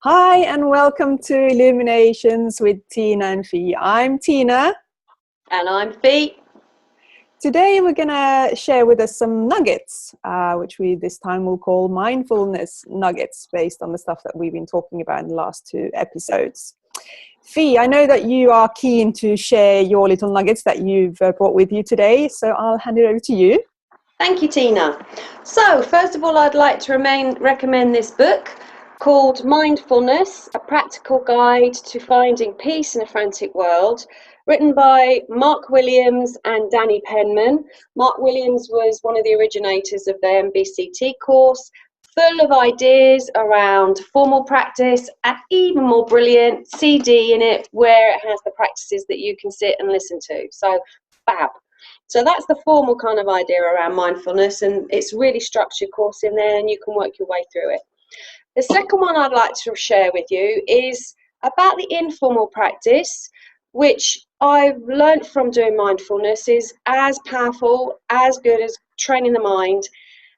Hi and welcome to Illuminations with Tiina and Fi. I'm Tiina. And I'm Fi. Today we're going to share with us some nuggets, which we this time will call mindfulness nuggets, based on the stuff that we've been talking about in the last two episodes. Fi, I know that you are keen to share your little nuggets that you've brought with you today, so I'll hand it over to you. Thank you, Tiina. So, first of all, I'd like to recommend this book called Mindfulness, a practical guide to finding peace in a frantic world, written by Mark Williams and Danny Penman. Mark Williams was one of the originators of the MBCT course, full of ideas around formal practice, and even more brilliant, CD in it, where it has the practices that you can sit and listen to. So, fab. So that's the formal kind of idea around mindfulness, and it's really structured course in there and you can work your way through it. The second one I'd like to share with you is about the informal practice, which I've learned from doing mindfulness is as powerful, as good as training the mind.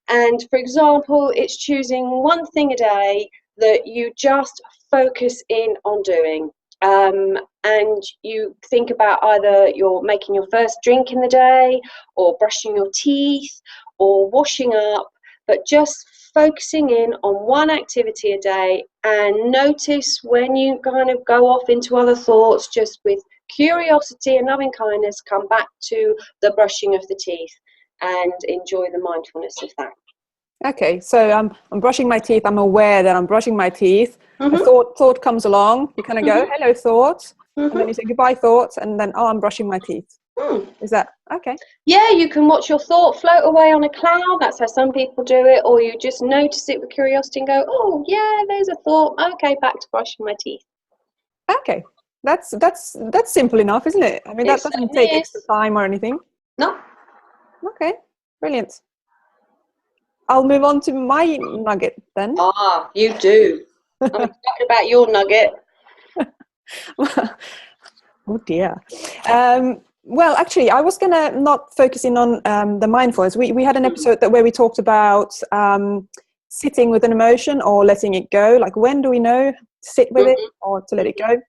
And for example, it's choosing one thing a day that you just focus in on doing. And you think about either you're making your first drink in the day, or brushing your teeth, or washing up, but just focusing in on one activity a day, and notice when you kind of go off into other thoughts, just with curiosity and loving kindness, come back to the brushing of the teeth and enjoy the mindfulness of that. Okay, so I'm brushing my teeth. I'm aware that I'm brushing my teeth. Mm-hmm. A thought comes along. You kind of go, hello, thought. And then you say goodbye, thought. And then, I'm brushing my teeth. Is that okay? Yeah, you can watch your thought float away on a cloud. That's how some people do it. Or you just notice it with curiosity and go, oh, yeah, there's a thought. Okay, back to brushing my teeth. Okay, that's simple enough, isn't it? I mean, that doesn't take extra time or anything. No. Okay, brilliant. I'll move on to my nugget then. Ah, you do. I'm excited about your nugget. Oh dear. Well, actually, I was going to not focus in on the mindfulness. We had an episode where we talked about sitting with an emotion or letting it go. Like, when do we know to sit with it or to let it go?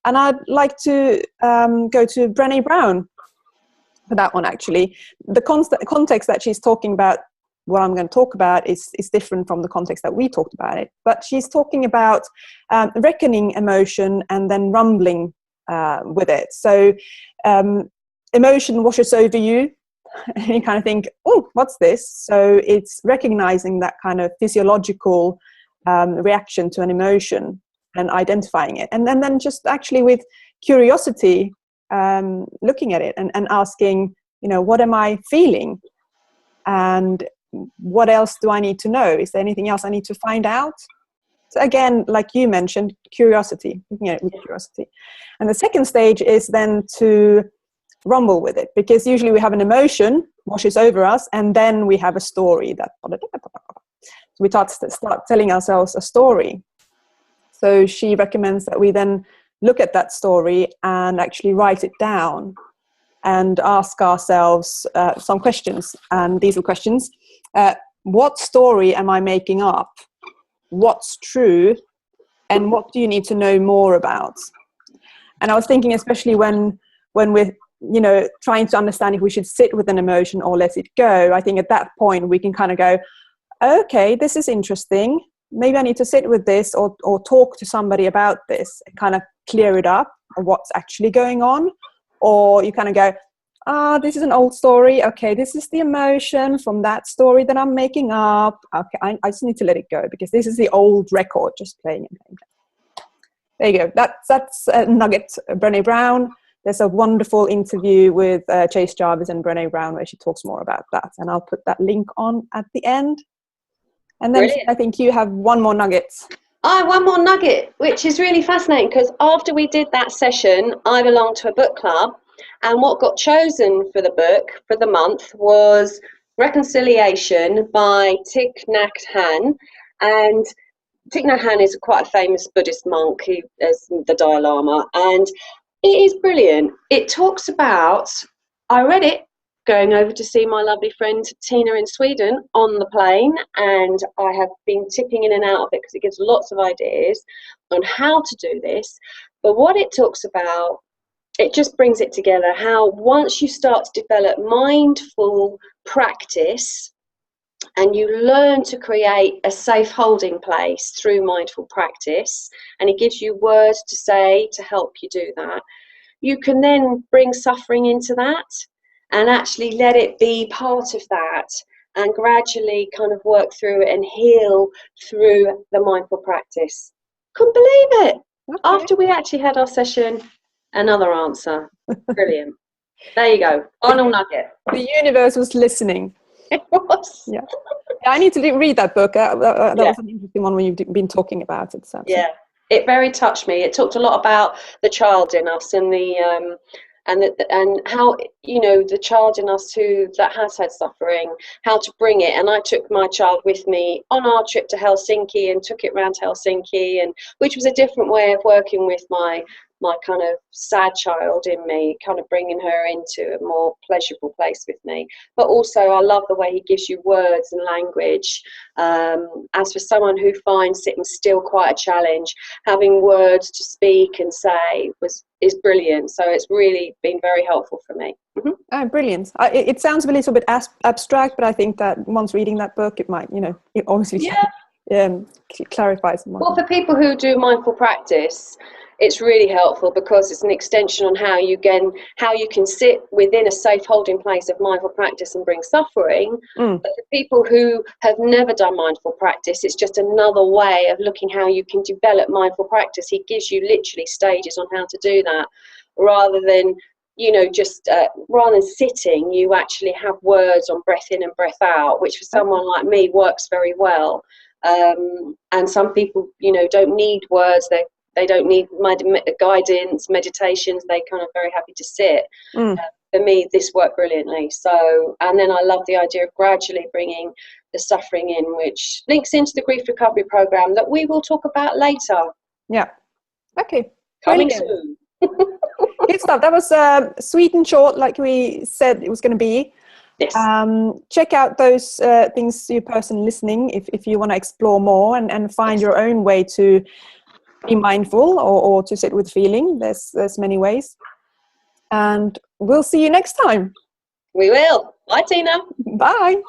And I'd like to go to Brené Brown for that one, actually. The context that she's talking about, what I'm going to talk about, is different from the context that we talked about it. But she's talking about reckoning emotion and then rumbling with it. So emotion washes over you and you kind of think, oh, what's this? So it's recognizing that kind of physiological reaction to an emotion and identifying it. And then just actually with curiosity, looking at it and asking, what am I feeling? And what else do I need to know? Is there anything else I need to find out? So again, like you mentioned, curiosity, looking at it with curiosity. And the second stage is then to rumble with it, because usually we have an emotion washes over us, and then we have a story that we start telling ourselves a story. So she recommends that we then look at that story and actually write it down and ask ourselves some questions. And these are questions. What story am I making up? What's true? And what do you need to know more about? And I was thinking, especially when we're trying to understand if we should sit with an emotion or let it go, I think at that point we can kind of go, okay, this is interesting. Maybe I need to sit with this or talk to somebody about this and kind of clear it up of what's actually going on. Or you kind of go, this is an old story. Okay, this is the emotion from that story that I'm making up. Okay, I just need to let it go because this is the old record just playing and playing. There you go. That's a nugget, Brené Brown. There's a wonderful interview with Chase Jarvis and Brené Brown where she talks more about that. And I'll put that link on at the end. And then I think you have one more nugget. One more nugget, which is really fascinating because after we did that session, I belonged to a book club. And what got chosen for the book for the month was Reconciliation by Thich Nhat Hanh. And Thich Nhat Hanh is quite a famous Buddhist monk who is the Dalai Lama. And it is brilliant. It talks about, I read it going over to see my lovely friend Tiina in Sweden on the plane, and I have been tipping in and out of it because it gives lots of ideas on how to do this. But what it talks about, it just brings it together, how once you start to develop mindful practice and you learn to create a safe holding place through mindful practice, and it gives you words to say to help you do that, you can then bring suffering into that and actually let it be part of that, and gradually kind of work through it and heal through the mindful practice. Couldn't believe it. Okay. After we actually had our session, another answer. Brilliant. There you go. Final nugget. The universe was listening. It was. Yeah. I need to read that book. That Yeah. was an interesting one when you've been talking about it. So. Yeah, it very touched me. It talked a lot about the child in us and and how, you know, the child in us that has had suffering, how to bring it. And I took my child with me on our trip to Helsinki and took it around Helsinki, and which was a different way of working with my kind of sad child in me, kind of bringing her into a more pleasurable place with me. But also I love the way he gives you words and language. As for someone who finds sitting still quite a challenge, having words to speak and say is brilliant. So it's really been very helpful for me. Mm-hmm. Oh, brilliant. It sounds a little bit abstract, but I think that once reading that book, it might, it obviously clarifies more. Well, for people who do mindful practice, it's really helpful because it's an extension on how you can sit within a safe holding place of mindful practice and bring suffering. But for people who have never done mindful practice, it's just another way of looking how you can develop mindful practice. He gives you literally stages on how to do that, rather than rather than sitting, you actually have words on breath in and breath out, which for someone like me works very well. And some people, don't need words. They don't need guidance, meditations. They kind of very happy to sit. For me, this worked brilliantly. So, and then I love the idea of gradually bringing the suffering in, which links into the grief recovery program that we will talk about later. Yeah. Okay. Coming soon. Good stuff. That was sweet and short, like we said it was going to be. Yes. Check out those things, you person listening, if you want to explore more and find your own way to be mindful or to sit with feeling. There's many ways. And we'll see you next time. We will. Bye, Tiina. Bye.